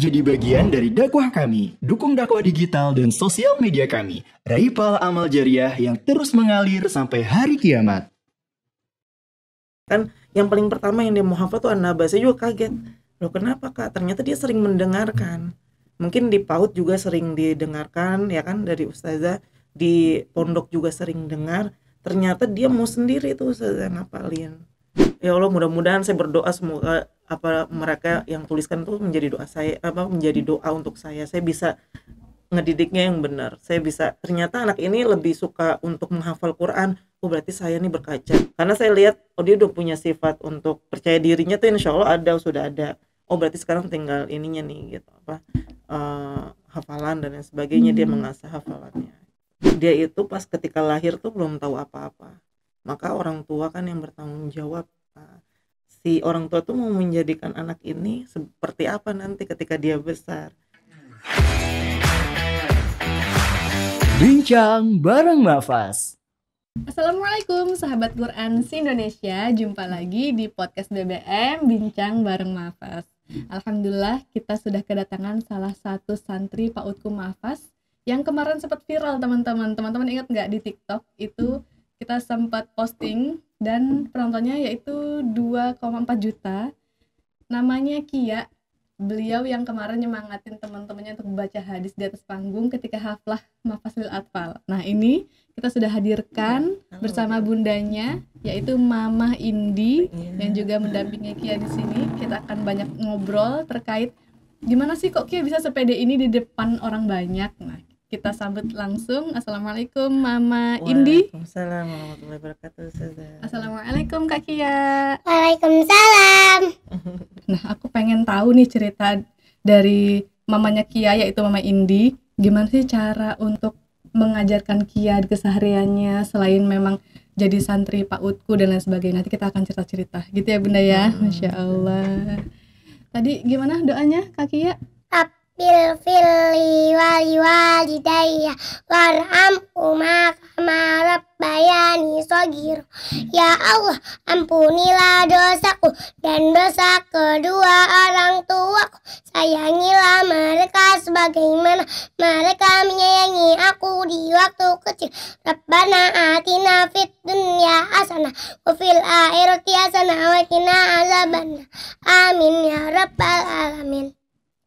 jadi bagian dari dakwah kami. Dukung dakwah digital dan sosial media kami. Raih pahala amal jariah yang terus mengalir sampai hari kiamat. Kan yang paling pertama yang dia mau hafal tuh An-Naba. Saya juga kaget. Loh kenapa Kak? Ternyata dia sering mendengarkan. Mungkin di PAUD juga sering didengarkan ya kan dari ustazah, di pondok juga sering dengar. Ternyata dia mau sendiri tuh ustazah ngapalin. Ya Allah, mudah-mudahan saya berdoa semoga apa mereka yang tuliskan tuh menjadi doa saya, menjadi doa untuk saya bisa ngedidiknya yang benar. Saya bisa, ternyata anak ini lebih suka untuk menghafal Quran. Oh berarti saya nih berkaca. Karena saya lihat, oh dia udah punya sifat untuk percaya dirinya tuh insya Allah sudah ada. Oh berarti sekarang tinggal ininya nih gitu hafalan dan lain sebagainya, dia mengasah hafalannya. Dia itu pas ketika lahir tuh belum tahu apa-apa. Maka orang tua kan yang bertanggung jawab. Si orang tua tuh mau menjadikan anak ini seperti apa nanti ketika dia besar. Bincang bareng Mafaz. Assalamualaikum sahabat Quran se-Indonesia, jumpa lagi di podcast BBM Bincang bareng Mafaz. Alhamdulillah kita sudah kedatangan salah satu santri PAUDku Mafaz yang kemarin sempat viral teman-teman. Teman-teman ingat nggak di TikTok itu kita sempat posting dan penontonnya yaitu 2,4 juta. Namanya Kia. Beliau yang kemarin nyemangatin teman-temannya untuk membaca hadis di atas panggung ketika haflah Mafazil Atfal. Nah ini kita sudah hadirkan bersama bundanya yaitu Mama Indi yang juga mendampingi Kia di sini. Kita akan banyak ngobrol terkait gimana sih kok Kia bisa sepede ini di depan orang banyak. Nah kita sambut langsung. Assalamualaikum Mama Indi. Waalaikumsalam warahmatullahi wabarakatuh. Assalamualaikum Kak Kia. Waalaikumsalam. Nah aku pengen tahu nih cerita dari mamanya Kia yaitu Mama Indi. Gimana sih cara untuk mengajarkan Kia di kesehariannya selain memang jadi santri PAUDku dan lain sebagainya. Nanti kita akan cerita-cerita gitu ya Bunda ya. Masya Allah. Tadi gimana doanya Kak Kia? Rabbil firli wali walidayya warhamhuma kama rabbayani shaghira. Ya Allah, ampunilah dosaku dan dosa kedua orang tuaku. Sayangilah mereka sebagaimana mereka menyayangi aku di waktu kecil. Rabbana atina fid dunya hasanah wa fil akhirati hasanah wa qina azabannar. Amin ya rabbal alamin.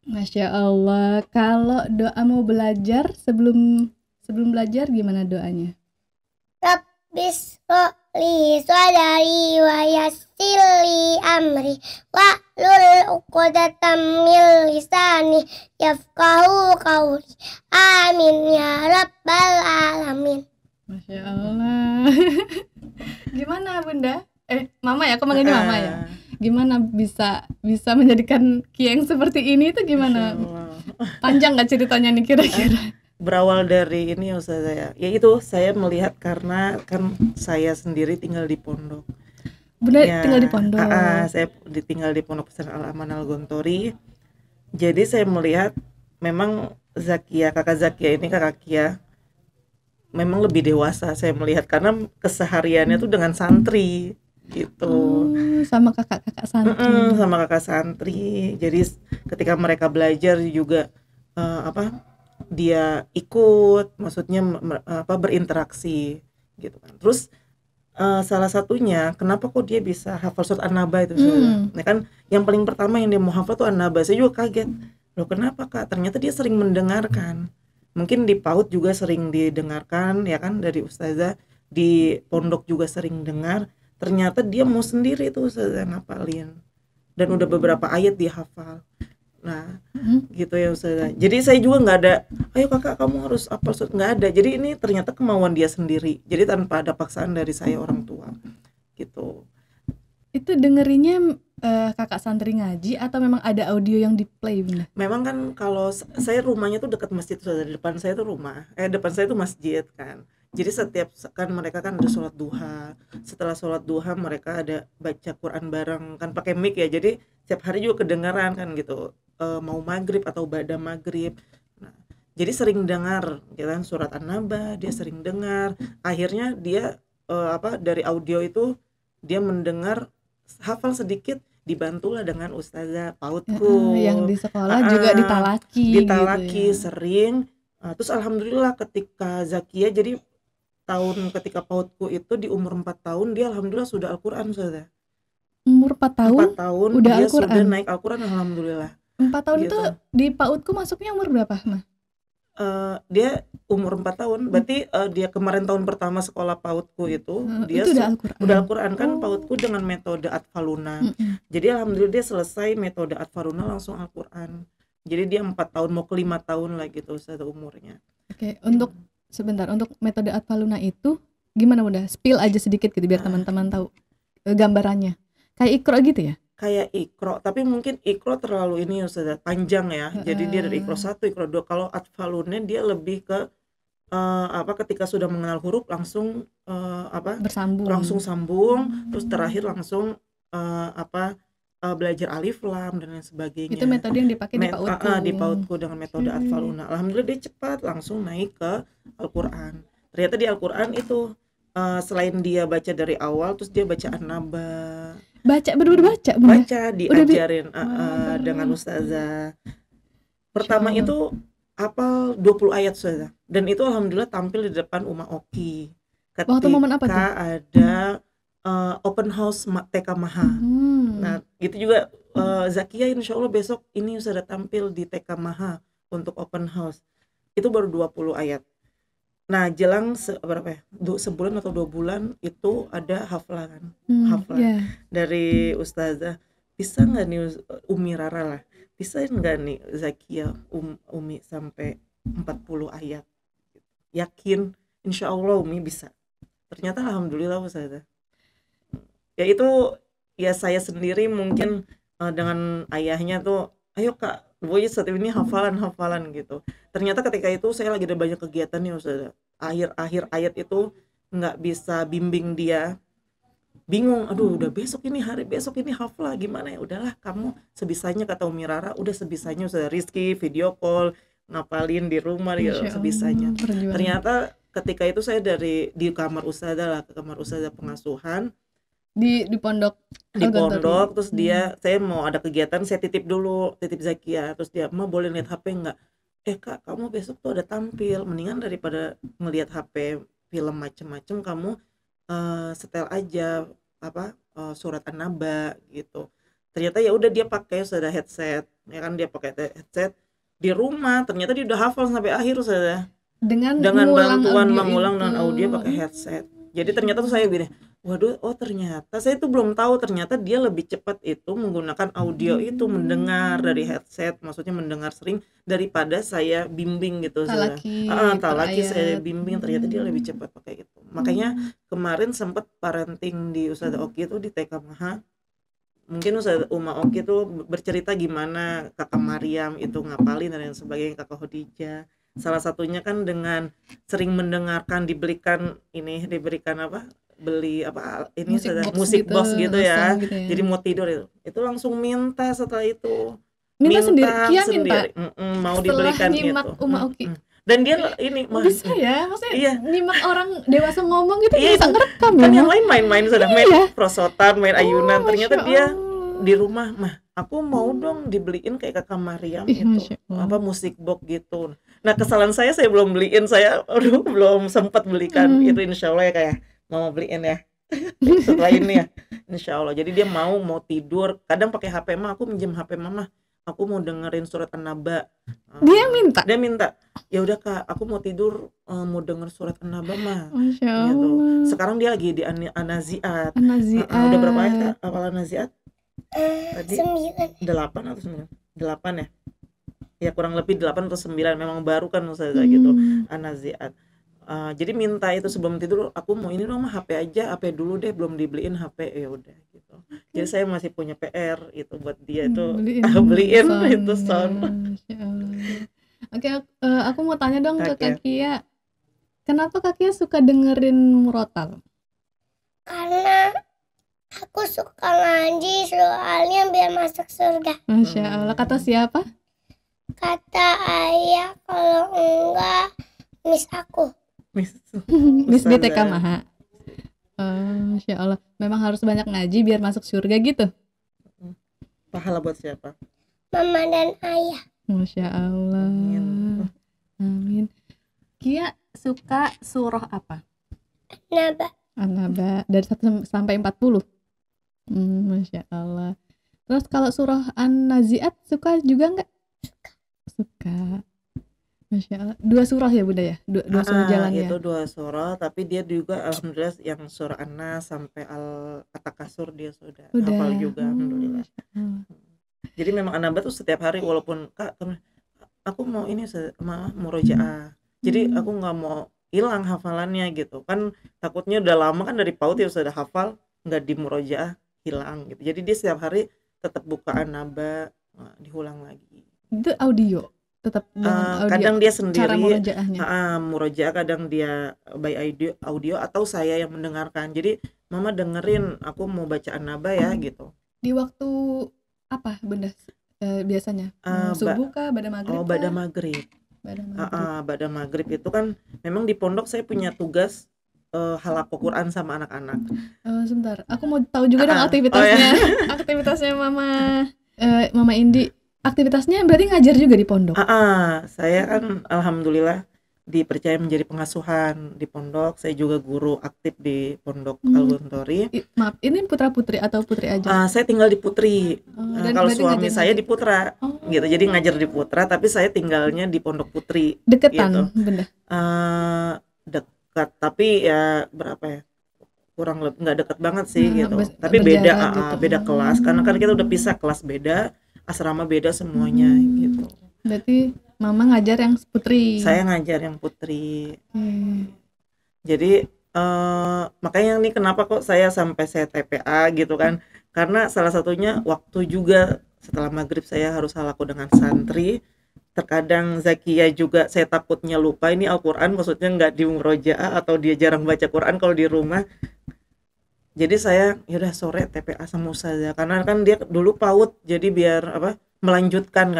Masya Allah. Kalau doa mau belajar sebelum belajar gimana doanya? Rabbis li sadari wa yassirli amri wa lul uqdatam min lisani yafqahu qawli. Amin ya rabbal alamin. Masya Allah. Gimana Bunda? Mama ya, aku manggilnya Mama ya. Gimana bisa menjadikan Kia yang seperti ini itu gimana? Panjang nggak ceritanya nih kira-kira? Berawal dari ini Ustazah ya itu saya melihat karena kan saya sendiri tinggal di pondok. Bunda ya, tinggal di pondok? Saya tinggal di Pondok Pesantren Al-Aman Al-Gontori. Jadi saya melihat memang kakak Zakia ini kakak Kia memang lebih dewasa saya melihat karena kesehariannya tuh dengan santri gitu. Sama kakak santri. Sama kakak santri. Jadi ketika mereka belajar juga dia ikut, maksudnya berinteraksi gitu kan. Terus salah satunya kenapa kok dia bisa hafal surat An-Naba itu Nah kan yang paling pertama yang dia mau hafal tuh An-Naba. Saya juga kaget. Loh kenapa Kak? Ternyata dia sering mendengarkan. Mungkin di PAUD juga sering didengarkan ya kan dari ustazah, di pondok juga sering dengar. Ternyata dia mau sendiri tuh ustazah ngapalin. Dan udah beberapa ayat dia hafal. Nah, gitu ya ustazah. Jadi saya juga nggak ada, ayo kakak kamu harus apa, nggak ada. Jadi ini ternyata kemauan dia sendiri. Jadi tanpa ada paksaan dari saya orang tua, gitu. Itu dengerinnya kakak santri ngaji atau memang ada audio yang di play Bunda? Memang kan kalau saya rumahnya tuh dekat masjid ustazah. Depan saya tuh depan saya tuh masjid kan. Jadi setiap kan mereka kan ada sholat duha. Setelah sholat duha mereka ada baca Quran bareng kan pakai mic ya. Jadi setiap hari juga kedengaran kan gitu. Mau maghrib atau ba'da maghrib. Nah, jadi sering dengar ya kan surat An-Naba, dia sering dengar. Akhirnya dia dari audio itu dia mendengar hafal sedikit. dibantulah dengan ustazah pautku. Yang di sekolah juga ditalaki gitu ya. Sering. Terus alhamdulillah ketika Zakia, jadi ketika pautku itu di umur 4 tahun dia alhamdulillah sudah Al-Quran, ustazah. Umur 4 tahun? 4 tahun udah dia Al-Quran? sudah naik Al-Quran, alhamdulillah. 4 tahun Gitu. itu di pautku masuknya umur berapa, Ma? Dia umur 4 tahun, berarti dia kemarin tahun pertama sekolah pautku itu dia itu udah Al-Quran? udah Al-Quran kan. Pautku dengan metode Atfaluna. Jadi alhamdulillah dia selesai metode Atfaluna langsung Al-Quran. Jadi dia 4 tahun mau ke 5 tahun lah gitu satu umurnya. Oke, untuk metode Atfaluna itu gimana, udah spill aja sedikit gitu biar teman-teman tahu gambarannya. Kayak Iqra gitu ya? Kayak Iqra, tapi mungkin Iqra terlalu ini sudah panjang ya. Jadi dia dari Iqra 1, Iqra 2. Kalau Atfaluna dia lebih ke ketika sudah mengenal huruf langsung bersambung. Langsung sambung, terus terakhir langsung belajar alif lam dan lain sebagainya. Itu metode yang dipakai di pautku dengan metode Atfaluna. Alhamdulillah dia cepat langsung naik ke Al-Quran. Ternyata di Al-Quran itu selain dia baca dari awal, terus dia baca An-Naba. Bener-bener baca, Bunda? Baca, diajarin dengan ustazah. Pertama itu hafal 20 ayat ustazah. Dan itu alhamdulillah tampil di depan Uma Oki. Waktu momen apa tuh? Ada open house TK Maha. Nah, gitu juga Zakia insya Allah besok ini sudah tampil di TK Maha untuk open house. Itu baru 20 ayat. Nah, jelang sebulan atau 2 bulan itu ada hafalan dari ustazah. Bisa nggak nih Umi Rara lah, bisa nggak nih Zakia Umi sampai 40 ayat? Yakin insya Allah Umi bisa. Ternyata alhamdulillah ustazah. Ya itu ya saya sendiri mungkin dengan ayahnya tuh, ayo kak, boy saat ini hafalan gitu. Ternyata ketika itu saya lagi ada banyak kegiatan nih ustazah. Akhir ayat itu nggak bisa bimbing dia, bingung, aduh udah besok ini hafal gimana ya, udahlah kamu sebisanya, kata Umi Rara, udah sebisanya ustazah. Rizky video call ngapalin di rumah ya sebisanya. Ternyata ketika itu saya di kamar ustazah lah, ke kamar ustazah pengasuhan di pondok, terus saya mau ada kegiatan, saya titip Zakia, terus dia, Ma boleh lihat HP nggak? Kak, kamu besok tuh ada tampil, mendingan daripada ngelihat HP film macem-macem kamu setel aja surat An-Naba gitu. Ternyata ya udah dia pakai sudah headset, ya kan, dia pakai headset di rumah, ternyata dia udah hafal sampai akhir sudah dengan bantuan mengulang dan audio pakai headset. Jadi ternyata tuh saya gini, waduh, ternyata saya tuh belum tahu, ternyata dia lebih cepat itu menggunakan audio itu, mendengar dari headset, maksudnya mendengar sering daripada saya bimbing gitu. Talaki saya bimbing, ternyata dia lebih cepat pakai itu. Makanya kemarin sempat parenting di Ustazah Oki itu di TK Maha. Mungkin Ustazah Uma Oki itu bercerita gimana kakak Maryam itu ngapalin dan lain sebagainya, kakak Khadijah. Salah satunya kan dengan sering mendengarkan, diberikan musik box gitu ya. Jadi mau tidur itu langsung minta, setelah itu minta sendiri. Mau dibelikan nyimak gitu. Uma Oki. Dan dia ini bisa ya, maksudnya nyimak orang dewasa ngomong gitu, bisa ngerekam kan ya. Yang lain main-main sudah main prosotan, main ayunan. Ternyata dia di rumah, Mah, aku mau dong dibeliin kayak kakak Maryam gitu, musik box gitu. Nah, kesalahan saya belum beliin, belum sempat belikan. Itu insya Allah ya kayak mau beliin ya setelah ini ya, insya Allah. Jadi dia mau tidur, kadang pakai HP mah, aku minjem HP mama, aku mau dengerin surat An-Naba. Dia minta, ya udah kak, aku mau tidur, mau denger surat An-Naba mah. Masya Allah. Gitu. Sekarang dia lagi di An-Nazi'at. Udah berapa ayat kak hafal An-Nazi'at? Tadi 8 atau 9? 8 ya? Ya kurang lebih 8 atau 9, memang baru kan ustazah gitu, An-Nazi'at. Jadi minta itu sebelum tidur, aku mau ini dong mah, HP aja, HP dulu deh, belum dibeliin HP, ya udah gitu. Jadi saya masih punya PR itu buat dia itu, beliin itu sound. Oke, aku mau tanya dong ke Kak Kia, kenapa Kak Kia suka dengerin murotal? Karena aku suka ngaji, soalnya biar masuk surga. Masya Allah. Kata siapa? Kata ayah, kalau enggak miss aku. Miss di TK Maha. Masya Allah. Memang harus banyak ngaji biar masuk surga gitu? Pahala buat siapa? Mama dan ayah. Masya Allah. Amin. Amin. Kia suka surah apa? Naba. An-Naba dari 1 sampai 40. Masya Allah. Terus kalau surah An-Nazi'at suka juga nggak? Suka. Masya Allah. 2 surah ya Bunda ya? 2 surah jalan ya? Itu 2 surah, tapi dia juga alhamdulillah yang surah An-Nas sampai At-Takasur dia sudah hafal juga alhamdulillah. Jadi memang An-Naba tuh setiap hari, walaupun Kak aku mau ini murojaah. Jadi aku nggak mau hilang hafalannya gitu. Kan takutnya udah lama kan dari PAUD ya sudah hafal, nggak di murojaah hilang gitu. Jadi dia setiap hari tetap buka An-Naba, diulang lagi. Itu audio? Tetap dengan audio? Kadang dia sendiri cara murojaahnya? murojaah, kadang dia by audio atau saya yang mendengarkan. Jadi mama dengerin, aku mau baca An-Naba ya gitu. Di waktu apa Bunda biasanya? Subuh kah? Pada maghrib kah? Pada maghrib. Pada maghrib itu kan memang di pondok saya punya tugas halaqah Quran sama anak-anak. Sebentar, aku mau tahu juga dong aktivitasnya. Aktivitasnya Mama Indi. Aktivitasnya berarti ngajar juga di pondok? Saya kan alhamdulillah dipercaya menjadi pengasuhan di pondok. Saya juga guru aktif di pondok Al-Ghontori. Maaf, ini putra putri atau putri aja? Saya tinggal di Putri. Kalau suami saya di Putra, gitu. Jadi ngajar di Putra, tapi saya tinggalnya di Pondok Putri. Deketan, gitu. Bunda? Dekat, tapi ya berapa ya? Kurang lebih nggak dekat banget sih gitu. Tapi beda, gitu. Beda kelas. Karena kan kita udah pisah kelas beda, asrama beda semuanya gitu. Berarti Mama ngajar yang putri. Saya ngajar yang putri. Jadi makanya nih kenapa kok saya sampai saya TPA gitu kan? Karena salah satunya waktu juga setelah maghrib saya harus halaku dengan santri. Terkadang Zakia juga saya takutnya lupa ini Al-Quran, maksudnya nggak di murojaah atau dia jarang baca Quran kalau di rumah. Jadi saya yaudah sore TPA sama Ustazah, karena kan dia dulu PAUD, jadi biar melanjutkan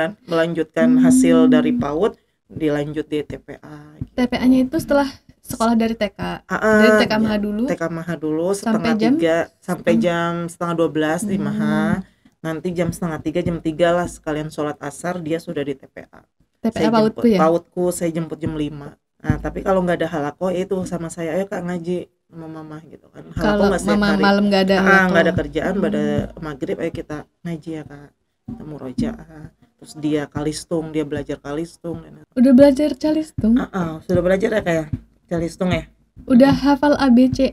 hasil dari PAUD dilanjut di TPA. Gitu. TPA-nya itu setelah sekolah dari TK. Dari TK Maha dulu. TK Maha dulu setengah 3 sampai jam setengah 12 di Maha. Nanti jam setengah 3, jam 3 lah sekalian sholat asar dia sudah di TPA. TPA PAUDku ya? PAUDku saya jemput jam 5. Nah tapi kalau nggak ada halaqah itu sama saya, ayo Kak ngaji sama mama gitu kan. Kalau mama malam nggak ada nggak ada kerjaan, pada maghrib ayo kita ngaji ya Kak, kita murojaah. Terus dia kalistung, dia belajar kalistung. Udah belajar calistung? Sudah belajar ya kayak calistung ya. Udah hafal A B C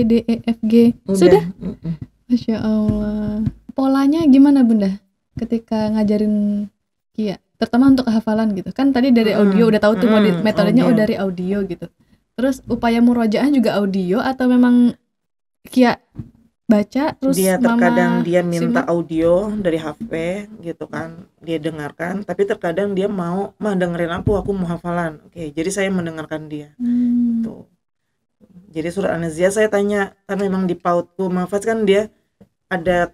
D E F G. Sudah? Masya Allah. Polanya gimana Bunda ketika ngajarin Kia? Terutama untuk hafalan gitu. Kan tadi dari audio udah tahu tuh metodenya dari audio gitu. Terus upaya murojaah juga audio atau memang Kia baca terus dia terkadang Mama dia minta simak? audio dari HP gitu kan, dia dengarkan, tapi terkadang dia mau dengerin aku mau hafalan. Oke, jadi saya mendengarkan dia. Tuh. Jadi surah An-Nazi'at saya tanya, kan memang di PAUDku Mahfaz kan dia ada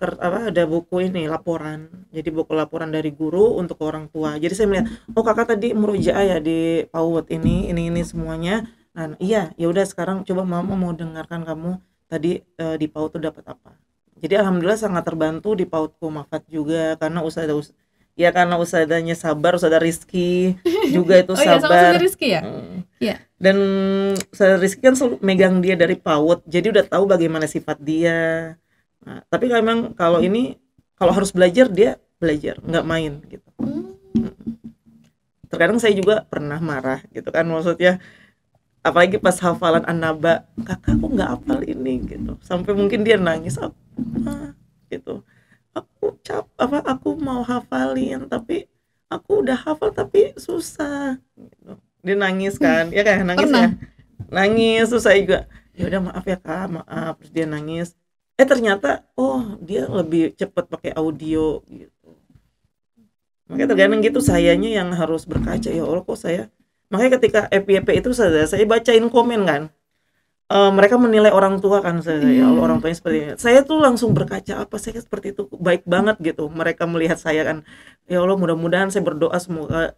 buku ini laporan. Jadi buku laporan dari guru untuk orang tua. Jadi saya melihat, oh kakak tadi murojaah ya di PAUD ini semuanya. Nah, iya, ya udah sekarang coba mama mau dengarkan kamu tadi di PAUD tuh dapat apa. Jadi alhamdulillah sangat terbantu di PAUDku Mahfaz juga karena ustadzanya sabar, Ustadzah Rizky juga itu sabar. Sama Ustadzah Rizky ya? Iya. Dan Ustadzah Rizky kan selalu megang dia dari PAUD, jadi udah tahu bagaimana sifat dia. Nah, tapi memang kalau harus belajar dia belajar, nggak main gitu. Terkadang saya juga pernah marah gitu kan, maksudnya apalagi pas hafalan An-Naba, kakak aku nggak hafal ini gitu, sampai mungkin dia nangis gitu. Aku mau hafalin tapi aku udah hafal tapi susah gitu. Dia nangis kan, ya kayak nangis ya, nangis terus saya juga ya udah maaf ya kak, maaf, terus dia nangis. Ternyata dia lebih cepat pakai audio gitu. Makanya terkadang gitu sayanya yang harus berkaca, ya Allah kok saya. Makanya ketika FYP itu saya bacain komen kan. Mereka menilai orang tua kan, ya Allah orang tuanya seperti ini. Saya tuh langsung berkaca, apa saya seperti itu baik banget gitu. Mereka melihat saya kan, ya Allah mudah-mudahan saya berdoa semoga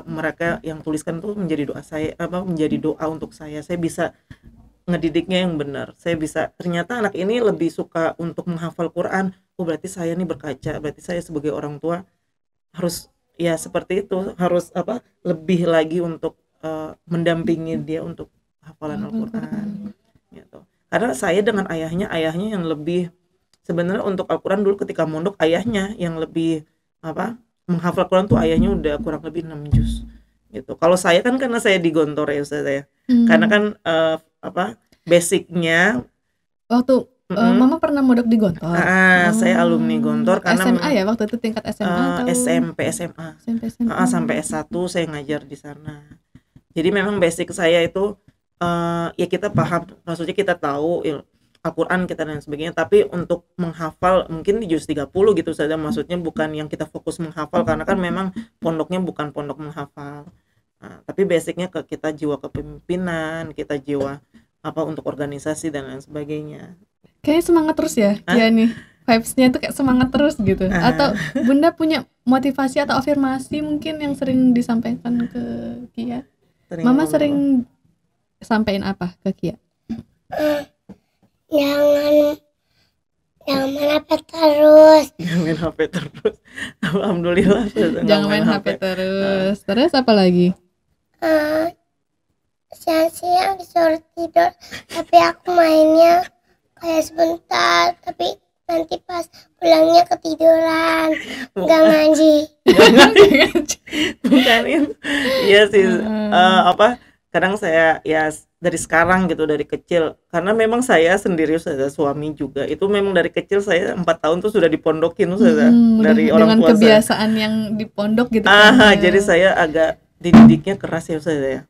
mereka yang tuliskan itu menjadi doa saya, menjadi doa untuk saya bisa ngedidiknya yang benar. Saya bisa, ternyata anak ini lebih suka untuk menghafal Quran oh berarti saya nih berkaca, berarti saya sebagai orang tua harus ya seperti itu, harus lebih lagi untuk mendampingi dia untuk hafalan Al-Quran gitu. Karena saya dengan ayahnya yang lebih sebenarnya untuk Al-Quran dulu ketika mondok, ayahnya yang lebih menghafal Quran tuh ayahnya udah kurang lebih 6 juz gitu. Kalau saya kan karena saya di Gontor ya Ustaz ya. Karena kan basicnya waktu Mama pernah mondok di Gontor. Saya alumni Gontor karena SMA ya waktu itu, tingkat SMA atau SMP SMA. Sampai S1 saya ngajar di sana. Jadi memang basic saya itu ya kita paham, maksudnya kita tahu Al-Quran kita dan sebagainya, tapi untuk menghafal mungkin di juz 30 gitu saja, maksudnya bukan yang kita fokus menghafal karena kan memang pondoknya bukan pondok menghafal. Tapi basicnya kita jiwa kepemimpinan, kita jiwa untuk organisasi dan lain sebagainya. Kayaknya semangat terus ya, ya nih vibes-nya tuh kayak semangat terus gitu. Atau Bunda punya motivasi atau afirmasi mungkin yang sering disampaikan ke Kia? Mama sering sampein apa ke Kia? Jangan main HP terus. Jangan main HP terus. Alhamdulillah. Jangan main HP terus. Terus apa lagi? Siang-siang disuruh tidur, tapi aku mainnya kayak sebentar, tapi nanti pas pulangnya ketiduran, nggak ngaji. Bukan itu. Iya sih. Kadang saya ya dari sekarang gitu, dari kecil, karena memang saya sendiri suami juga itu memang dari kecil saya 4 tahun tuh sudah dipondokin dari orang tua saya. Dengan kebiasaan yang di pondok gitu kan. Jadi saya agak dididiknya keras ya saya.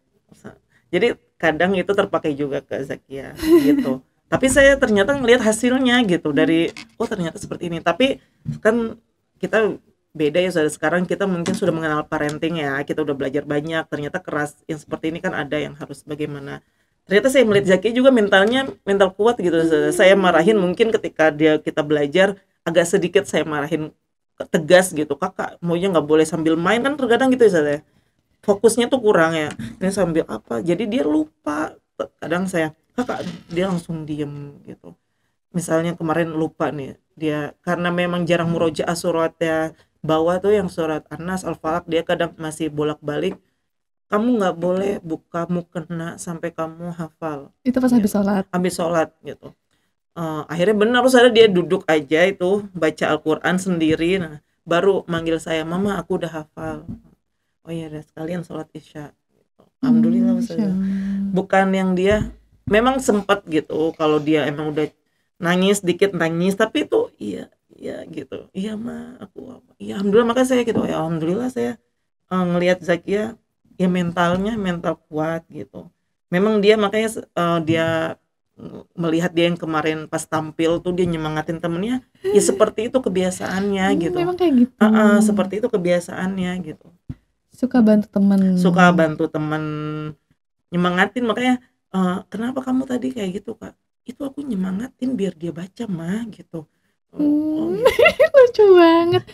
Jadi kadang itu terpakai juga ke Zakia gitu. Tapi saya ternyata ngelihat hasilnya gitu dari ternyata seperti ini. Tapi kan kita beda ya sekarang, kita mungkin sudah mengenal parenting ya, kita udah belajar banyak, ternyata keras yang seperti ini kan ada yang harus bagaimana. Ternyata saya melihat Zakia juga mental kuat gitu. Saya marahin mungkin ketika kita belajar agak sedikit saya marahin tegas gitu, kakak maunya nggak boleh sambil main, kan terkadang gitu ya saya. Fokusnya tuh kurang ya, ini sambil jadi dia lupa. Kadang saya kakak, dia langsung diem gitu. Misalnya kemarin lupa nih dia, karena memang jarang murojaah suratnya bawah tuh yang surat An-Nas, Al-Falaq, dia kadang masih bolak-balik, kamu nggak boleh buka mukena sampai kamu hafal. Itu pas habis sholat gitu. Akhirnya benar dia duduk aja itu baca Al-Quran sendiri, nah baru manggil saya, mama aku udah hafal. Oh iya, udah sekalian sholat isya gitu. Alhamdulillah. Bukan yang dia memang sempat gitu, kalau dia emang udah nangis dikit tapi itu iya gitu, iya ma aku iya alhamdulillah. Maka saya gitu, ya alhamdulillah saya ngelihat Zakia ya mental kuat gitu. Memang dia makanya dia melihat dia yang kemarin pas tampil tuh dia nyemangatin temennya, ya seperti itu kebiasaannya gitu. Memang kayak gitu. Seperti itu kebiasaannya gitu. Suka bantu teman, nyemangatin. Makanya kenapa kamu tadi kayak gitu kak, itu aku nyemangatin biar dia baca mah gitu. Gitu. Lucu banget.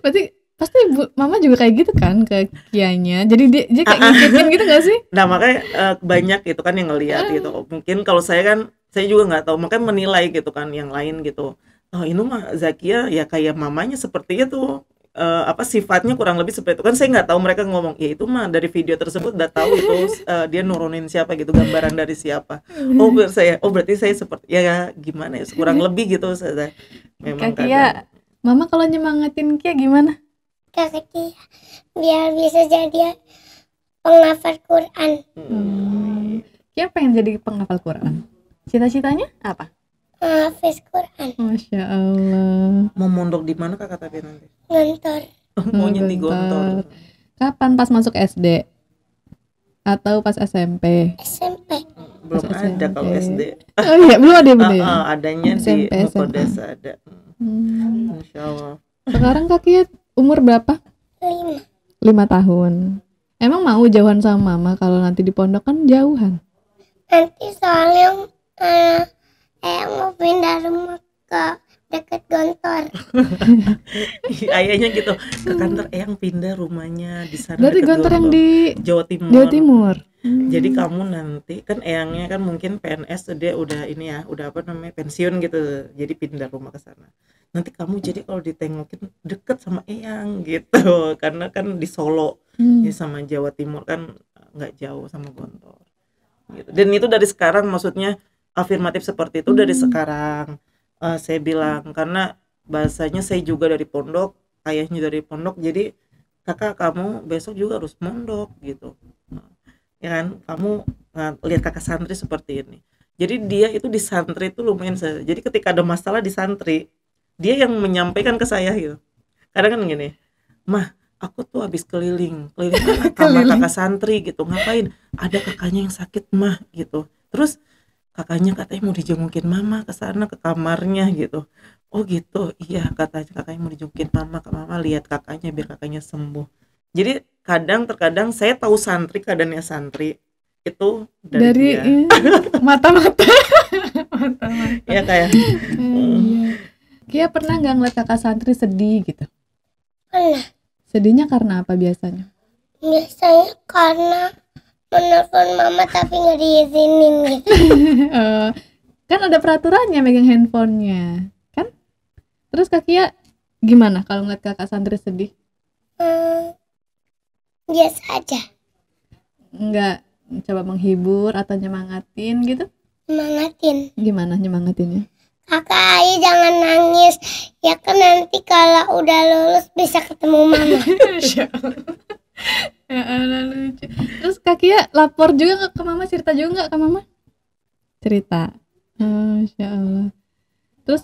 Berarti pasti mama juga kayak gitu kan ke Kianya, jadi dia kayak ngikutin gitu gak sih? Nah makanya banyak gitu kan yang ngelihat gitu. Mungkin kalau saya juga nggak tahu, makanya menilai gitu kan yang lain gitu. Ini mah Zakia ya kayak mamanya seperti itu. Sifatnya kurang lebih seperti itu kan. Saya nggak tahu, mereka ngomong ya itu mah dari video tersebut udah tahu itu dia nurunin siapa gitu, gambaran dari siapa. Berarti saya seperti ya gimana ya, kurang lebih gitu. Saya memang Kia, mama kalau nyemangatin Kia gimana? Kakak Kia biar bisa jadi penghafal Quran. Kia pengen jadi penghafal Quran. Cita-citanya apa? Hafiz Quran. Masya Allah. Mau mondok di mana kakak tapi nanti? Gontor. Maunya di Gontor. Kapan, pas masuk SD atau pas SMP? SMP. Belum pas ada SMP. Kalau SD. Oh iya, belum ada bener ya? Adanya SMP, di Mukodas ada. Masya Allah. Sekarang kakak umur berapa? 5 tahun. Emang mau jauhan sama mama kalau nanti di pondok kan jauhan? Nanti soalnya mau pindah rumah ke deket Gontor. Ayahnya gitu, ke kantor Eyang pindah rumahnya di sana Berarti deket Gontor yang Gontor, di Jawa Timur. Jawa Timur. Jadi kamu nanti kan Eyangnya kan mungkin PNS, dia udah ini ya, udah apa namanya, pensiun gitu. Jadi pindah rumah ke sana. Nanti kamu jadi kalau ditengokin deket sama Eyang gitu. Karena kan di Solo. Jadi sama Jawa Timur kan nggak jauh sama Gontor. Gitu. Dan itu dari sekarang, maksudnya afirmatif seperti itu dari sekarang. Saya bilang karena bahasanya saya juga dari pondok, ayahnya dari pondok, jadi kakak kamu besok juga harus mondok gitu. Ya kan, kamu lihat kakak santri seperti ini. Jadi dia itu di santri itu lumayan jadi ketika ada masalah di santri, dia yang menyampaikan ke saya gitu. Kadang kan gini, mah aku tuh habis keliling mana sama kakak santri gitu, ngapain, ada kakaknya yang sakit mah gitu, terus kakaknya katanya mau dijengukin mama ke sana ke kamarnya gitu. Oh gitu, iya katanya kakaknya mau dijengukin mama ke mama, lihat kakaknya biar kakaknya sembuh. Jadi terkadang saya tahu santri, keadaannya santri itu dari dia. Mata-mata. Ya kayak Kia pernah nggak ngeliat kakak santri sedih gitu? Pernah. Sedihnya karena apa biasanya? Biasanya karena menelpon mama tapi nggak diizinin gitu. Kan ada peraturannya megang handphonenya kan? Terus Kak Kia gimana kalau ngeliat kakak santri sedih? Biasa aja. Nggak coba menghibur atau nyemangatin gitu? Semangatin. Gimana nyemangatinnya? Kakak Ayu jangan nangis. Ya kan nanti kalau udah lulus bisa ketemu mama. Ya Allah, lucu. Terus Kak Kia lapor juga nggak ke mama, cerita juga nggak ke mama? Cerita. Masya Allah. Terus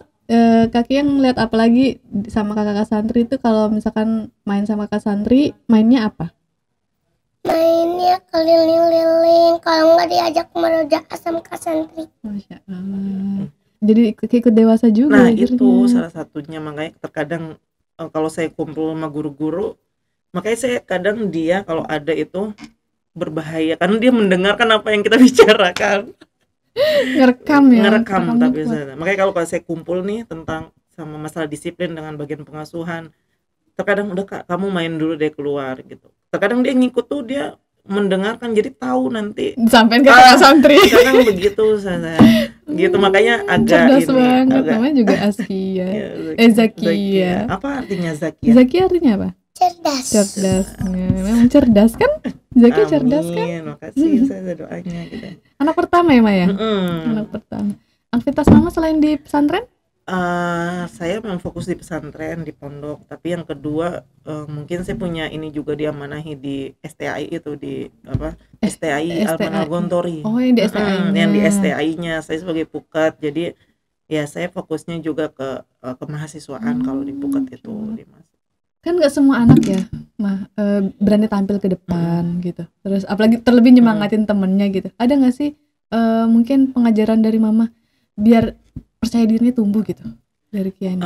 Kak Kia ngeliat apa lagi sama kakak santri itu, kalau misalkan main sama kakak santri, mainnya apa? Mainnya keliling-liling, kalau nggak diajak meroja asam ke santri. Masya Allah. Jadi ikut dewasa juga. Nah akhirnya. itu salah satunya, makanya terkadang kalau saya kumpul sama guru-guru, makanya saya kadang dia kalau ada itu berbahaya karena dia mendengarkan apa yang kita bicarakan. Ngerekam ya. Ngerekam tapi makanya kalau saya kumpul nih tentang sama masalah disiplin dengan bagian pengasuhan, terkadang udah Kak kamu main dulu deh keluar gitu. Terkadang dia ngikut tuh, dia mendengarkan jadi tahu nanti sampai ke kakak santri. Kadang begitu saya gitu, makanya agak cerdas banget, agak, namanya juga Askia. Zakia. Apa artinya Zakia? Zakia artinya apa? Cerdas. Memang cerdas kan? Zakia cerdas kan? Amin, makasih saya doanya gitu. Anak pertama ya Maya? Anak pertama. Aktivitas mama selain di pesantren? Saya memang fokus di pesantren, di pondok. Tapi yang kedua mungkin saya punya ini juga diamanahi di STAI itu, di apa? STAI Al-Manal Gontori. Oh, yang di STAI-nya. Yang di STAI-nya saya sebagai pukat. Jadi ya saya fokusnya juga ke kemahasiswaan kalau di pukat itu di kan nggak semua anak ya berani tampil ke depan gitu, terus apalagi terlebih nyemangatin temennya gitu. Ada nggak sih mungkin pengajaran dari mama biar percaya dirinya tumbuh gitu dari Kiani?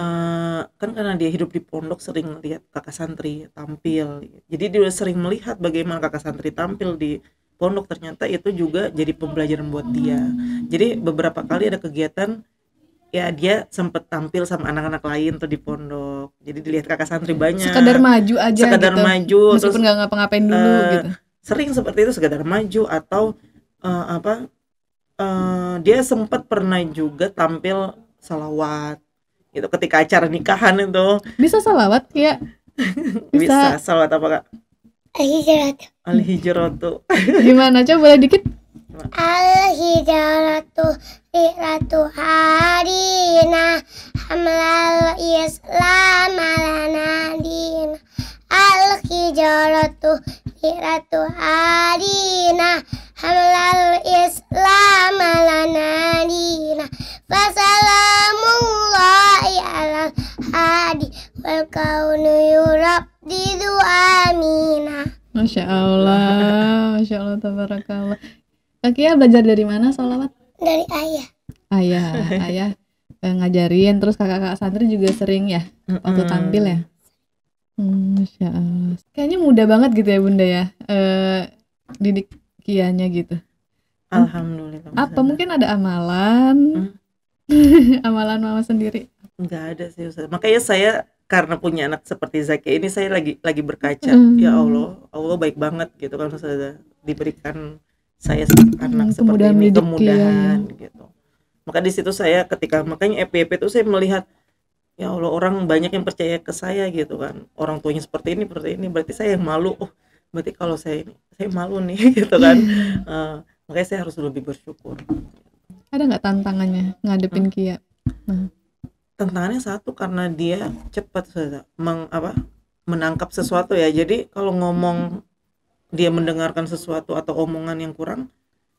Kan karena dia hidup di pondok sering lihat kakak santri tampil, jadi dia udah sering melihat bagaimana kakak santri tampil di pondok. Ternyata itu juga jadi pembelajaran buat dia. Jadi beberapa kali ada kegiatan ya dia sempet tampil sama anak-anak lain tuh di pondok, jadi dilihat kakak santri banyak, sekadar maju aja sekadar gitu, maju meskipun nggak ngapa-ngapain dulu gitu. Sering seperti itu, sekadar maju atau dia sempat pernah juga tampil salawat gitu ketika acara nikahan itu. Bisa salawat ya? Bisa salawat apa Kak? Al-Hijratu. Gimana, coba boleh dikit? Al-Hijratu Ratu Harina Hamlal Islam Alana Dina. Al-Hijratu Ratu Harina Hamlal Islam Alana Dina. Fasalamullahi ala hadi wal kaunu yurabdidu amina. Masya Allah, tabarakallah. Kak Kia belajar dari mana sholawat? Dari ayah. Ayah ngajarin, terus kakak-kakak santri juga sering ya waktu tampil ya. Masya Allah. Kayaknya mudah banget gitu ya Bunda ya, didik Kianya gitu. Alhamdulillah. Apa mungkin ada amalan? Amalan mama sendiri? nggak ada sih Ustaz. Makanya saya karena punya anak seperti Zakia ini, saya lagi berkaca, ya Allah baik banget gitu kan Ustaz, diberikan saya anak seperti kemudahan ini, mendidik, kemudahan gitu. Maka di situ saya ketika makanya FYP itu saya melihat, ya Allah, orang banyak yang percaya ke saya gitu kan, orang tuanya seperti ini, berarti saya yang malu. Oh, berarti kalau saya malu nih gitu kan. Makanya saya harus lebih bersyukur. Ada nggak tantangannya ngadepin Kia? Tantangannya satu, karena dia cepat menangkap sesuatu ya. Jadi kalau ngomong, dia mendengarkan sesuatu atau omongan yang kurang,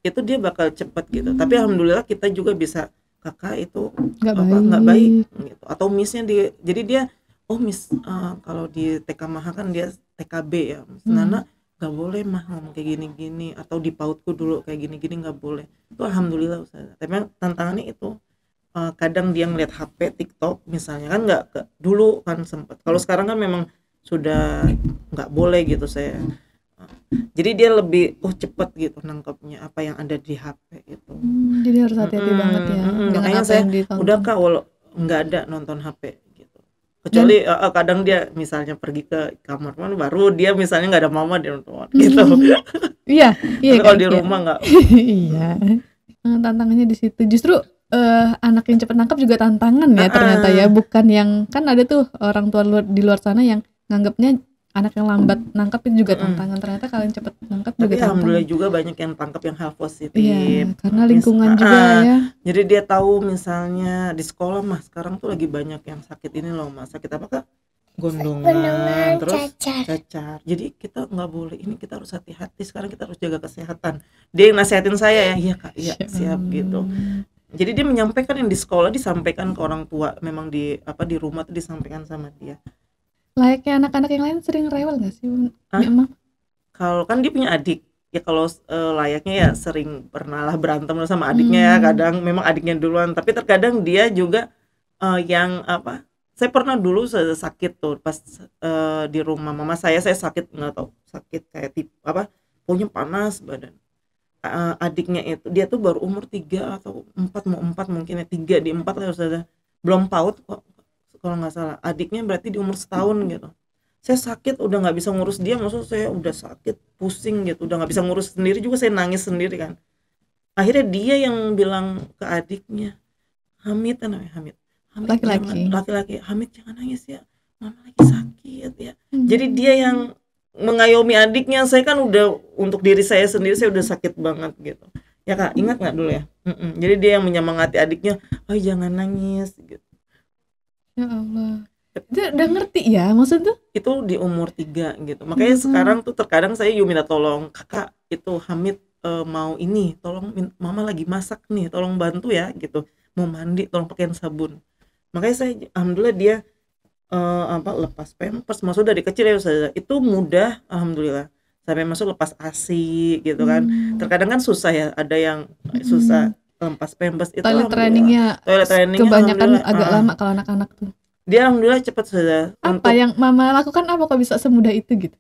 itu dia bakal cepat gitu. Tapi alhamdulillah kita juga bisa, kakak itu nggak baik gitu, atau missnya dia, jadi dia miss, kalau di TK Maha kan dia TKB ya, Nana nggak boleh mah ngomong kayak gini-gini, atau di pautku dulu kayak gini-gini nggak boleh. Itu alhamdulillah Ustaz. Tapi tantangannya itu, kadang dia ngeliat HP TikTok misalnya kan, dulu kan sempat, kalau sekarang kan memang sudah nggak boleh gitu saya. Jadi dia lebih cepet gitu nangkepnya apa yang ada di HP itu. Jadi harus hati-hati banget ya. Makanya saya udah Kak, walau nggak ada nonton HP gitu. Kecuali kadang dia misalnya pergi ke kamar mana, baru dia misalnya nggak ada mama, dia nonton gitu. Iya. Kalau di rumah nggak. Iya. Tantangannya di situ. Justru anak yang cepat nangkep juga tantangan ya ternyata ya. Bukan yang, kan ada tuh orang tua di luar sana yang nganggapnya anak yang lambat nangkap itu juga tantangan. Ternyata kalau yang cepat nangkap juga tantangan. Alhamdulillah juga banyak yang tangkap yang hal positif. Iya, karena lingkungan juga ya. Jadi dia tahu misalnya di sekolah mah sekarang tuh lagi banyak yang sakit ini loh mas. Sakit apa Kak? Gondongan, terus cacar. Jadi kita nggak boleh, ini kita harus hati-hati. Sekarang kita harus jaga kesehatan. Dia yang nasihatin saya ya, iya Kak, iya siap gitu. Jadi dia menyampaikan yang di sekolah disampaikan ke orang tua, memang di rumah tuh disampaikan sama dia. Layaknya anak-anak yang lain sering rewel nggak sih, Emang? Kalau kan dia punya adik, ya kalau layaknya ya sering pernah lah berantem sama adiknya ya. Kadang memang adiknya duluan, tapi terkadang dia juga yang saya pernah dulu sakit tuh pas di rumah mama saya sakit, nggak tahu sakit kayak pokoknya panas badan. Adiknya itu dia tuh baru umur 3 atau 4, mau 4 mungkin ya, 3 di 4 lah Ustazah, belum PAUD kok kalau nggak salah. Adiknya berarti di umur setahun gitu. Saya sakit udah nggak bisa ngurus dia, maksud saya udah sakit pusing gitu, udah nggak bisa ngurus sendiri juga, saya nangis sendiri kan. Akhirnya dia yang bilang ke adiknya, Hamid laki-laki, Hamid jangan nangis ya, mama lagi sakit ya. Jadi dia yang mengayomi adiknya. Saya kan udah, untuk diri saya sendiri saya udah sakit banget gitu ya Kak, ingat nggak dulu ya. Jadi dia yang menyemangati adiknya, jangan nangis gitu. Ya Allah, itu udah ngerti ya maksud tuh? Itu di umur 3 gitu. Makanya sekarang tuh terkadang saya minta tolong, kakak itu Hamid mau ini, tolong mama lagi masak nih, tolong bantu ya gitu, mau mandi tolong pakein sabun. Makanya saya alhamdulillah dia lepas pampers, maksud dari kecil ya Ustazah, itu mudah alhamdulillah, sampai masuk lepas ASI gitu kan. Terkadang kan susah ya, ada yang susah lepas pampers itu. Toilet trainingnya kebanyakan agak lama kalau anak-anak tuh. Dia alhamdulillah cepat Ustazah. Apa yang mama lakukan, apa kok bisa semudah itu gitu?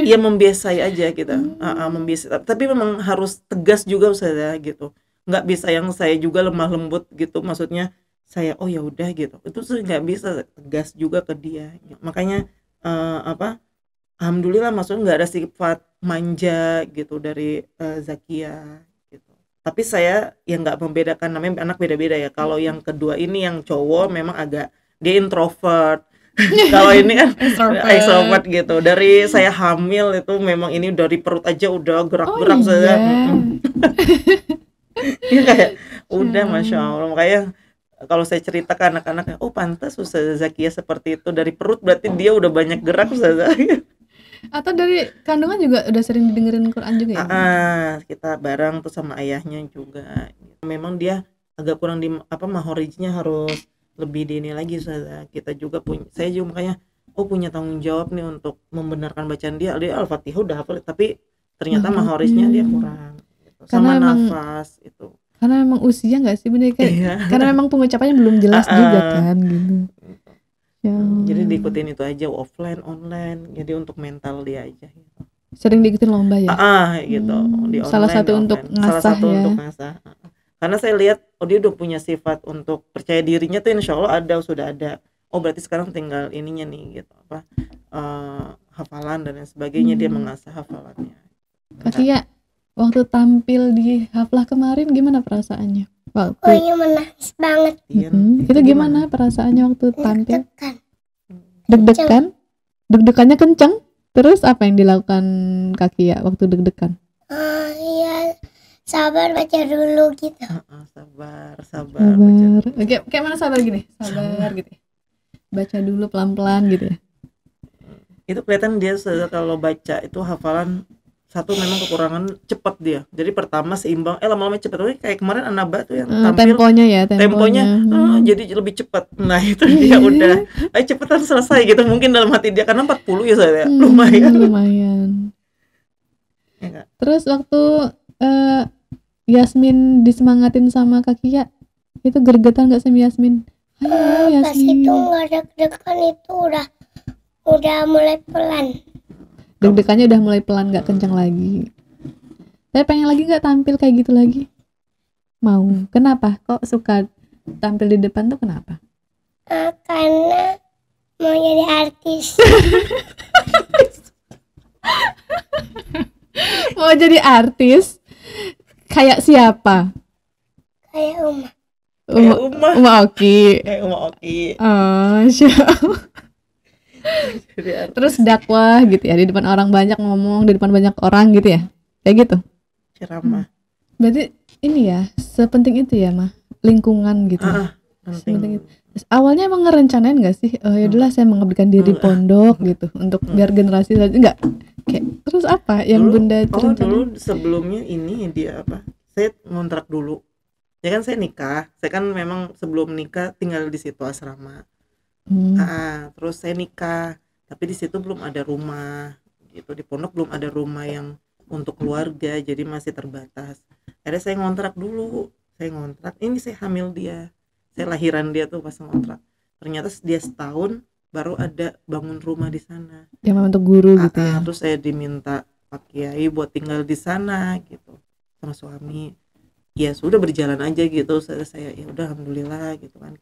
Ya membiasai aja kita, membiasai. Tapi memang harus tegas juga Ustazah gitu. Nggak bisa yang saya juga lemah lembut gitu, maksudnya saya ya udah gitu, itu nggak bisa, tegas juga ke dia. Makanya alhamdulillah maksudnya nggak ada sifat manja gitu dari Zakia gitu. Tapi saya yang nggak membedakan, namanya anak beda-beda ya. Kalau yang kedua ini yang cowok memang agak dia introvert. Kalau ini kan extrovert gitu. Dari saya hamil itu memang ini dari perut aja udah gerak-gerak saja. Iya kayak udah masya Allah. Makanya kalau saya cerita ke anak-anak, pantas Ustazah Zakia seperti itu, dari perut berarti dia udah banyak gerak Ustazah. Atau dari kandungan juga udah sering didengerin Quran juga ya? Kita bareng tuh sama ayahnya juga. Memang dia agak kurang di mahorinya harus lebih di ini lagi Ustazah. Kita juga saya juga makanya punya tanggung jawab nih untuk membenarkan bacaan dia. Dia Al-Fatihah udah hafal, tapi ternyata mahorisnya dia kurang gitu. Sama nafas itu. Karena memang usia nggak sih bener kan? Karena memang pengucapannya belum jelas juga kan gitu. Ya. Jadi diikutin itu aja, offline, online. Jadi untuk mental dia aja gitu. Sering diikutin lomba ya? Gitu. Di salah online, satu untuk ngasah ya. Untuk ngasah. Karena saya lihat dia udah punya sifat untuk percaya dirinya tuh insya Allah sudah ada. Oh berarti sekarang tinggal ininya nih gitu apa hafalan dan lain sebagainya, dia mengasah hafalannya. Kak Kia, waktu tampil di haflah kemarin gimana perasaannya? Waktu Pokoknya menangis banget. Iya. itu gimana perasaannya waktu tampil? Tekan. Deg-degan? Deg-degannya kenceng? Terus apa yang dilakukan Kak Kia waktu deg-degan? Iya, sabar baca dulu gitu. Sabar Sabar. baca. Kayak mana sabar gini? Sabar gitu ya. Baca dulu pelan-pelan gitu ya. Itu kelihatan dia kalau baca itu hafalan satu memang kekurangan cepat dia. Jadi pertama seimbang, lama-lama cepat. Kayak kemarin Anaba tuh yang tampil temponya jadi lebih cepat. Nah itu dia udah, ayo cepetan selesai gitu. Mungkin dalam hati dia karena 40 ya saya, lumayan. Ya, Kak. Terus waktu Yasmin disemangatin sama Kak Kia, itu gergetan nggak sama Yasmin? Ayo Pas itu Yasmin. nggak deg-degan, itu udah mulai pelan. Deg-degannya udah mulai pelan, nggak kencang lagi. Tapi pengen lagi nggak tampil kayak gitu lagi? Mau. Kenapa? Kok suka tampil di depan tuh kenapa? Karena mau jadi artis. Mau jadi artis? Kayak siapa? Kayak Uma. Kayak Uma Oki. Kayak Uma Oki. Oh, siapa? Jadi artis. Terus dakwah gitu ya, di depan orang banyak ngomong, di depan banyak orang gitu ya, kayak gitu. Ceramah. Berarti ini ya, sepenting itu ya mah, lingkungan gitu. Sepenting itu. Terus awalnya emang ngerencanain nggak sih, yaudahlah saya mengabdikan diri pondok gitu, untuk biar generasi saja enggak. Kayak terus apa yang bunda rencanain? Dulu sebelumnya ini dia apa? Saya ngontrak dulu. Ya kan saya nikah. Saya kan memang sebelum nikah tinggal di situ asrama. Terus saya nikah, tapi di situ belum ada rumah gitu, di pondok belum ada rumah yang untuk keluarga, jadi masih terbatas. Akhirnya saya ngontrak dulu, ini saya hamil dia, saya lahiran dia tuh pas ngontrak. Ternyata dia setahun baru ada bangun rumah di sana. Ya memang untuk guru gitu ya. Terus saya diminta Pak Kiai buat tinggal di sana gitu sama suami. Ya sudah berjalan aja gitu, saya ya udah alhamdulillah gitu kan.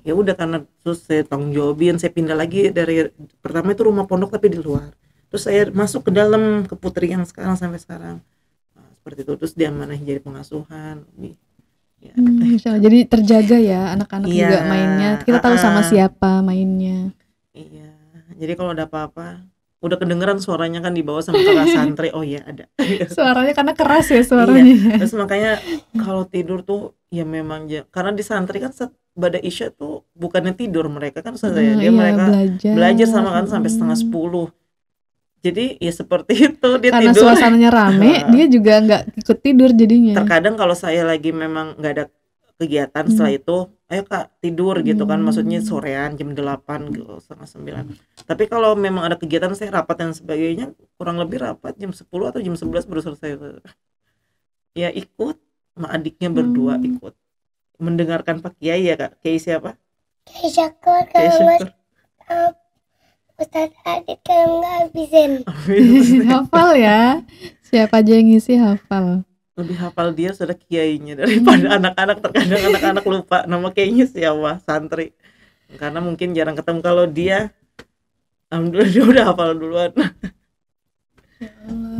Ya udah karena terus saya tanggung jawabin, saya pindah lagi dari pertama itu rumah pondok tapi di luar, terus saya masuk ke dalam ke Putri yang sampai sekarang. Seperti itu, terus diamanahi jadi pengasuhan ya. Insya Allah. Jadi terjaga ya anak-anak juga mainnya, kita tahu sama siapa mainnya. Iya, jadi kalau ada apa-apa udah kedengeran suaranya kan di bawah sama kakak santri. Oh iya ada. Suaranya karena keras ya suaranya. Iya. Terus makanya kalau tidur tuh ya memang karena di santri kan pada Isya tuh bukannya tidur mereka kan mereka belajar sama kan sampai 9:30. Jadi ya seperti itu dia karena tidur. Karena suasananya rame dia juga nggak ikut tidur jadinya. Terkadang kalau saya lagi memang nggak ada kegiatan setelah itu, ayo Kak tidur gitu kan, maksudnya sorean jam 8 gitu, 8:30. Tapi kalau memang ada kegiatan saya rapat dan sebagainya, kurang lebih rapat jam 10 atau jam 11 baru selesai. Ya ikut sama adiknya berdua ikut mendengarkan Pak Kiai ya Kak. Kiai siapa? Kiai Syakur. Kalau Ustadz Adit kalau nggak habisin. Hafal ya, siapa aja yang ngisi hafal. Lebih hafal dia sudah kiainya daripada anak-anak. Terkadang anak-anak lupa nama kiainya siapa, santri, karena mungkin jarang ketemu. Kalau dia alhamdulillah dia udah hafal duluan.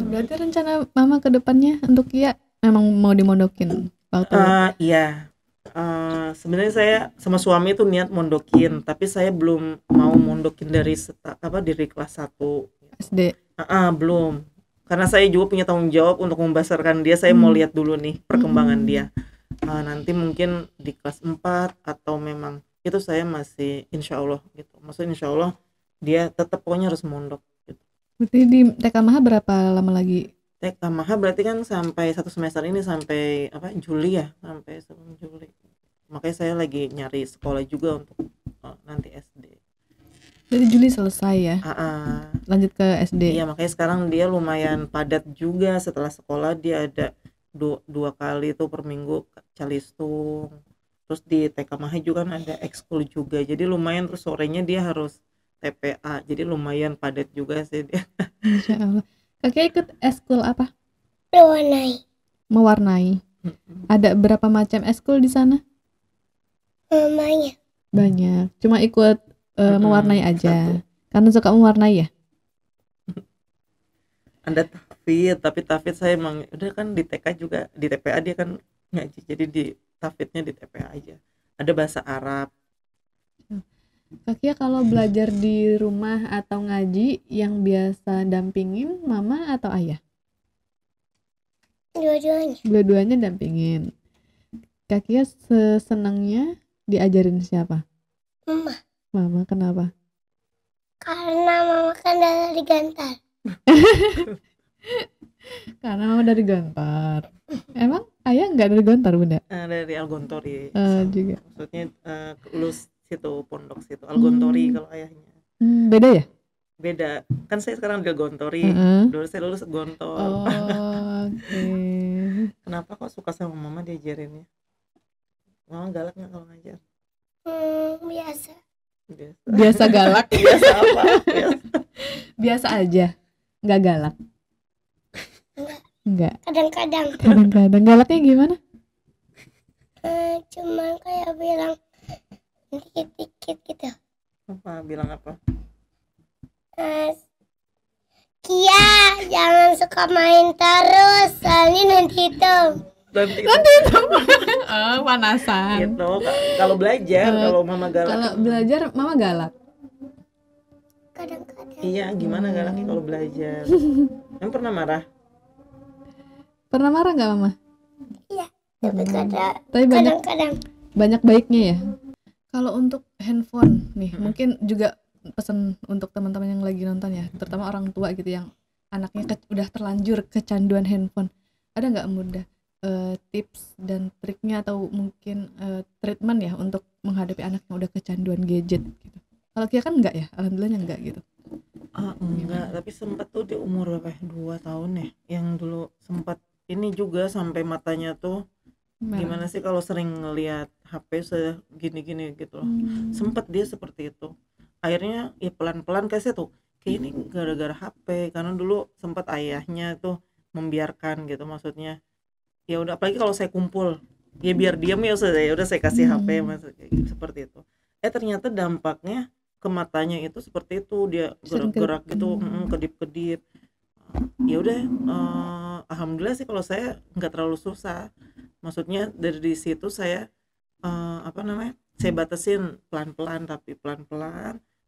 Berarti rencana mama ke depannya untuk Kia memang mau dimondokin waktu iya. Sebenarnya saya sama suami itu niat mondokin, tapi saya belum mau mondokin dari dari kelas 1 SD. Belum. Karena saya juga punya tanggung jawab untuk membesarkan dia. Saya mau lihat dulu nih perkembangan dia. Nanti mungkin di kelas 4 atau memang itu saya masih insya Allah gitu. Maksudnya insya Allah dia tetap pokoknya harus mondok gitu. Berarti di TK Maha berapa lama lagi? TK Maha berarti kan sampai 1 semester ini sampai Juli ya, sampai sebelum Juli. Makanya saya lagi nyari sekolah juga untuk nanti SD. Jadi Juli selesai ya? Lanjut ke SD. Iya, makanya sekarang dia lumayan padat juga. Setelah sekolah dia ada 2 kali tuh per minggu calistung. Terus di TK Maha juga kan ada ekskul juga. Jadi lumayan, terus sorenya dia harus TPA. Jadi lumayan padat juga sih dia. Insya Allah. Kakek ikut ekskul apa? Mewarnai. Mewarnai. Ada berapa macam eskul di sana? Mamanya. Banyak. Cuma ikut mewarnai aja. Satu. Karena suka mewarnai ya. Ada tahfidz, tapi tahfidz saya emang udah kan di TK juga, di TPA dia kan ngaji, jadi di tahfidznya di TPA aja. Ada bahasa Arab. Kakia kalau belajar di rumah atau ngaji yang biasa dampingin mama atau ayah? Dua-duanya. Dua-duanya dampingin. Kakia senangnya diajarin siapa? Mama. Mama, kenapa? Karena mama kan dari Gantar. Karena mama dari Gontor. Emang ayah nggak dari Gontor, Bunda? Dari Al-Gontori. Juga. Maksudnya lulus situ, pondok situ Al-Gontori kalau ayahnya. Beda ya? Beda. Kan saya sekarang di Al-Gontori. Dulu saya lulus Gontor. Oh, oke. Kenapa kok suka sama mama diajarinnya? Mama galak nggak kalau ngajar? Biasa. Biasa galak. Biasa apa? Biasa aja. Nggak galak. Enggak. Kadang-kadang. Kadang-kadang galaknya gimana? Cuman kayak bilang dikit-dikit gitu. Apa? Bilang apa? Kia, jangan suka main terus, soalnya nanti itu. Nanti itu panasan. gitu. Kalau belajar, kalau mama galak. Kalau belajar mama galak. Kadang-kadang. Iya, gimana galaknya kalau belajar? Emang pernah marah? Pernah marah nggak mama? Iya, tapi Tapi kadang-kadang. banyak baiknya ya. Kalau untuk handphone nih, mungkin juga pesan untuk teman-teman yang lagi nonton ya, terutama orang tua gitu yang anaknya udah terlanjur kecanduan handphone. Ada nggak mudah tips dan triknya atau mungkin treatment ya untuk menghadapi anak yang udah kecanduan gadget gitu? Kalau Kia kan enggak ya, alhamdulillahnya enggak gitu. Enggak, tapi sempat tuh di umur berapa ya? 2 tahun ya, yang dulu sempat ini juga sampai matanya tuh gimana sih kalau sering ngelihat HP sudah gini-gini gitu loh. Sempat dia seperti itu. Akhirnya ya pelan-pelan kasih tuh kayak ini gara-gara HP, karena dulu sempat ayahnya tuh membiarkan gitu, maksudnya ya udah, apalagi kalau saya kumpul ya biar diam ya udah saya kasih HP maksudnya gitu, seperti itu. Ternyata dampaknya ke matanya itu seperti itu, dia gerak-gerak gitu, kedip-kedip. Ya udah, alhamdulillah sih kalau saya nggak terlalu susah, maksudnya dari situ saya saya batasin pelan-pelan,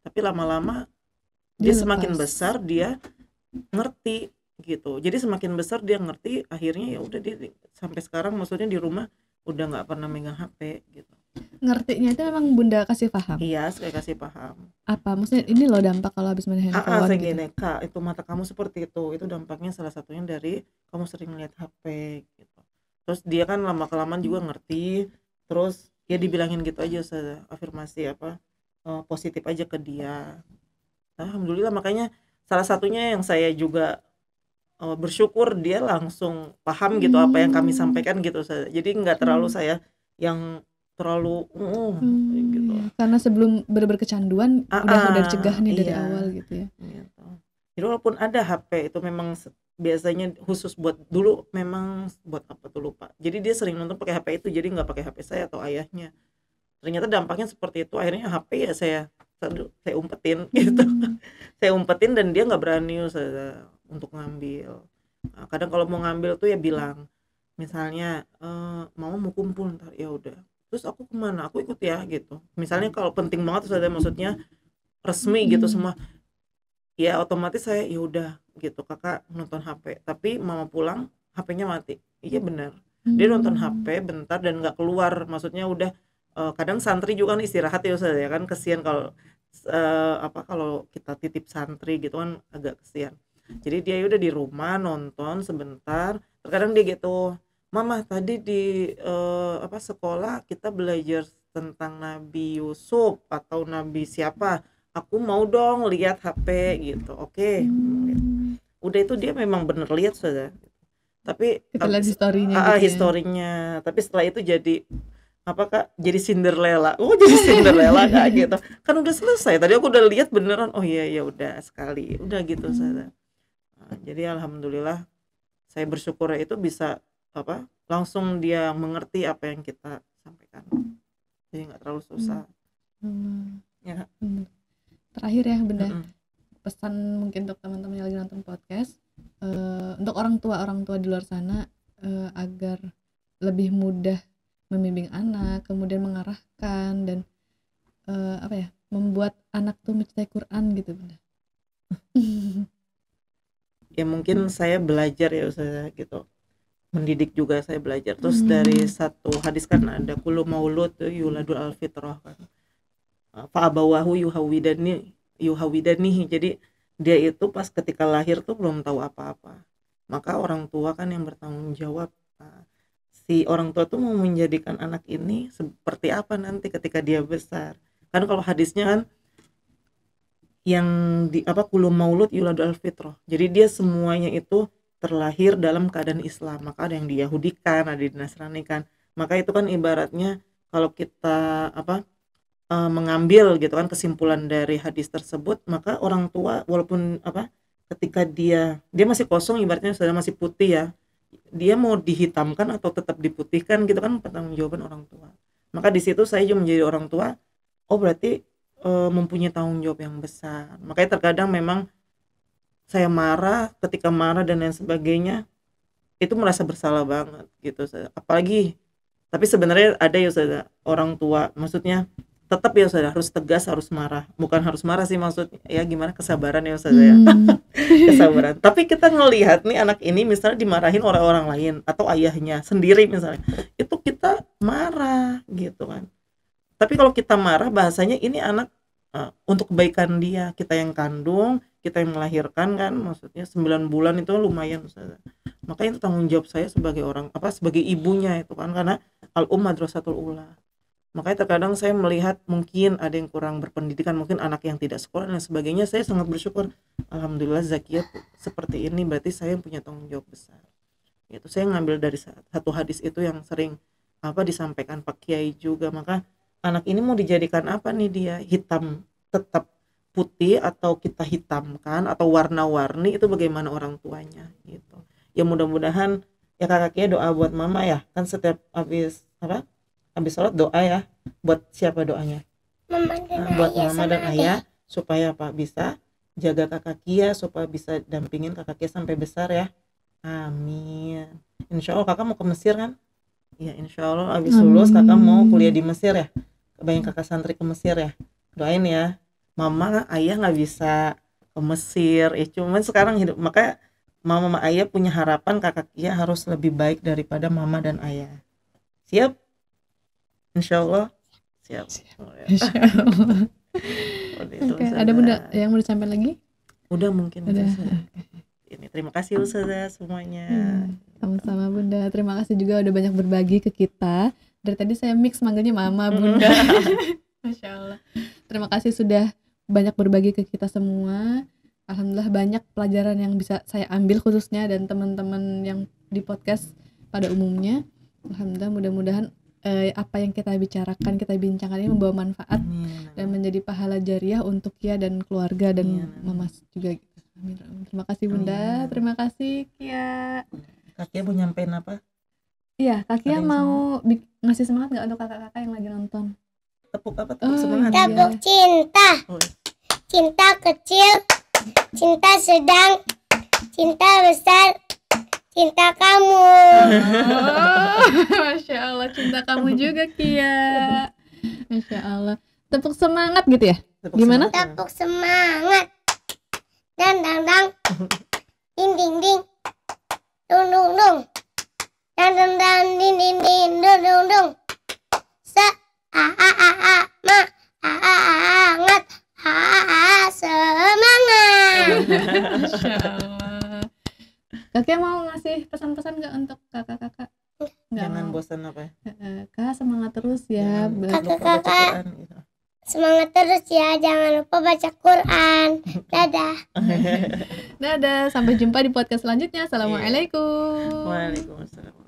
tapi lama-lama dia semakin besar dia ngerti gitu. Jadi semakin besar dia ngerti, akhirnya ya udah dia sampai sekarang maksudnya di rumah udah nggak pernah megang HP gitu. Ngertinya itu memang Bunda kasih paham? Iya, saya kasih paham. Apa? Maksudnya ini loh dampak kalau habis main handphone saya gitu? gini, Kak, itu mata kamu seperti itu dampaknya salah satunya dari kamu sering lihat HP gitu. Terus dia kan lama-kelamaan juga ngerti, terus ya dibilangin gitu aja, afirmasi positif aja ke dia. Alhamdulillah, makanya salah satunya yang saya juga bersyukur dia langsung paham gitu apa yang kami sampaikan gitu. Jadi nggak terlalu saya yang terlalu gitu. Karena sebelum benar-benar kecanduan udah dicegah nih dari iya, awal gitu ya. Gitu. Jadi walaupun ada HP itu memang biasanya khusus buat, dulu memang buat apa tuh lupa. Jadi dia sering nonton pakai HP itu, jadi nggak pakai HP saya atau ayahnya. Ternyata dampaknya seperti itu. Akhirnya HP ya saya umpetin gitu. Saya umpetin dan dia nggak berani untuk ngambil. Nah, kadang kalau mau ngambil tuh ya bilang, misalnya mau kumpul ntar, ya udah. Terus aku kemana? Aku ikut ya gitu. Misalnya kalau penting banget terus ada maksudnya resmi gitu semua, ya otomatis saya ya udah gitu, kakak nonton HP, tapi mama pulang HP-nya mati. Iya benar. Dia nonton HP bentar dan nggak keluar, maksudnya udah. Kadang santri juga kan istirahat ya Ustaz ya, kan kesian kalau kalau kita titip santri gitu kan agak kesian. Jadi dia udah di rumah nonton sebentar, terkadang dia gitu, mama tadi di sekolah kita belajar tentang Nabi Yusuf atau Nabi siapa, aku mau dong lihat HP gitu. Oke. Udah itu dia memang bener lihat saja. Tapi kita lihat historinya historinya. Tapi setelah itu jadi Kak, jadi Cinderella. Jadi Cinderella Kak gitu. Kan udah selesai. Tadi aku udah lihat beneran. Oh iya ya udah sekali. Udah gitu saya. Jadi alhamdulillah saya bersyukur itu bisa langsung dia mengerti apa yang kita sampaikan, jadi nggak terlalu susah. Ya. Terakhir ya Bunda, Mm-mm. pesan mungkin untuk teman-teman yang lagi nonton podcast, untuk orang tua di luar sana, agar lebih mudah membimbing anak, kemudian mengarahkan dan membuat anak tuh mencintai Quran gitu Bunda. Ya mungkin saya belajar ya Ustazah gitu, mendidik juga saya belajar. Terus dari satu hadis kan ada kullu maulud yuladul al fitrah kan, fa abawahu yuhawidanihi, jadi dia itu pas ketika lahir tuh belum tahu apa-apa, maka orang tua kan yang bertanggung jawab. Nah, si orang tua tuh mau menjadikan anak ini seperti apa nanti ketika dia besar. Kan kalau hadisnya kan yang kullu maulud yuladul al fitrah, jadi dia semuanya itu terlahir dalam keadaan Islam. Maka ada yang diyahudikan, ada yang dinasranikan. Maka itu kan ibaratnya kalau kita mengambil gitu kan kesimpulan dari hadis tersebut, maka orang tua walaupun ketika dia masih kosong, ibaratnya sudah masih putih ya, dia mau dihitamkan atau tetap diputihkan gitu kan, pertanggungjawaban orang tua. Maka di situ saya juga menjadi orang tua, oh berarti mempunyai tanggung jawab yang besar. Makanya terkadang memang saya marah, ketika marah dan lain sebagainya itu merasa bersalah banget gitu. Apalagi tapi sebenarnya ada ya Ustazah, orang tua maksudnya tetap ya Ustazah harus tegas, harus marah. Bukan harus marah sih, maksudnya ya gimana, kesabaran ya Ustazah ya. Kesabaran. Tapi kita ngelihat nih anak ini misalnya dimarahin oleh orang lain atau ayahnya sendiri misalnya, itu kita marah gitu kan. Tapi kalau kita marah, bahasanya ini anak untuk kebaikan dia, kita yang kandung, kita yang melahirkan kan, maksudnya 9 bulan itu lumayan Ustazah. Makanya itu tanggung jawab saya sebagai sebagai ibunya itu kan, karena madrasatul ula. Makanya terkadang saya melihat mungkin ada yang kurang berpendidikan, mungkin anak yang tidak sekolah dan sebagainya, saya sangat bersyukur, alhamdulillah Zakia seperti ini, berarti saya yang punya tanggung jawab besar. Itu saya ngambil dari satu hadis itu yang sering disampaikan Pak Kiai juga. Maka anak ini mau dijadikan apa nih, dia hitam tetap putih atau kita hitamkan atau warna-warni, itu bagaimana orang tuanya gitu. Ya mudah-mudahan ya kakaknya doa buat mama ya, kan setiap habis sholat doa ya. Buat siapa doanya? Mama dan Buat ayah mama dan ayah supaya bisa jaga kakak Kia, supaya bisa dampingin kakak Kia sampai besar ya. Amin. Insya Allah kakak mau ke Mesir kan? Ya insya Allah habis lulus kakak mau kuliah di Mesir ya. Kebayang kakak santri ke Mesir ya. Doain ya. Mama ayah nggak bisa ke Mesir ya, cuman sekarang hidup, maka mama ayah punya harapan kakak Kia harus lebih baik daripada mama dan ayah. Siap? Insya Allah siap. Insya Allah. Oke, ada Bunda yang mau disampaikan lagi? Udah mungkin. Udah. Ini terima kasih Ustazah semuanya. Sama-sama Bunda. Terima kasih juga udah banyak berbagi ke kita. Dari tadi saya mix manggilnya Mama Bunda. Masya Allah. Terima kasih sudah banyak berbagi ke kita semua. Alhamdulillah banyak pelajaran yang bisa saya ambil khususnya dan teman-teman yang di podcast pada umumnya. Alhamdulillah, mudah-mudahan apa yang kita bicarakan, kita bincangkan ini membawa manfaat dan menjadi pahala jariah untuk Kia dan keluarga dan Mama juga. Amin. Terima kasih Bunda, terima kasih Kia. Kak Kia mau nyampein apa? Iya, Kak Kia mau ngasih semangat nggak untuk kakak-kakak yang lagi nonton? Tepuk semangat. Tepuk cinta. Cinta kecil, cinta sedang, cinta besar, cinta kamu. Masya Allah, cinta kamu juga Kia. Masya Allah. Tepuk semangat gitu ya? Gimana? Tepuk semangat. Dan dang dang. Ding ding ding. Dung dung dung. Dan dang dang ding ding ding. Dung dung dung. Semangat. Semangat. Masya Allah. Kakak mau ngasih pesan-pesan nggak untuk kakak-kakak? Jangan bosan Kak, semangat terus ya. Kakak semangat terus ya, jangan lupa baca Quran. Dadah. Dadah, sampai jumpa di podcast selanjutnya. Assalamualaikum. Waalaikumsalam.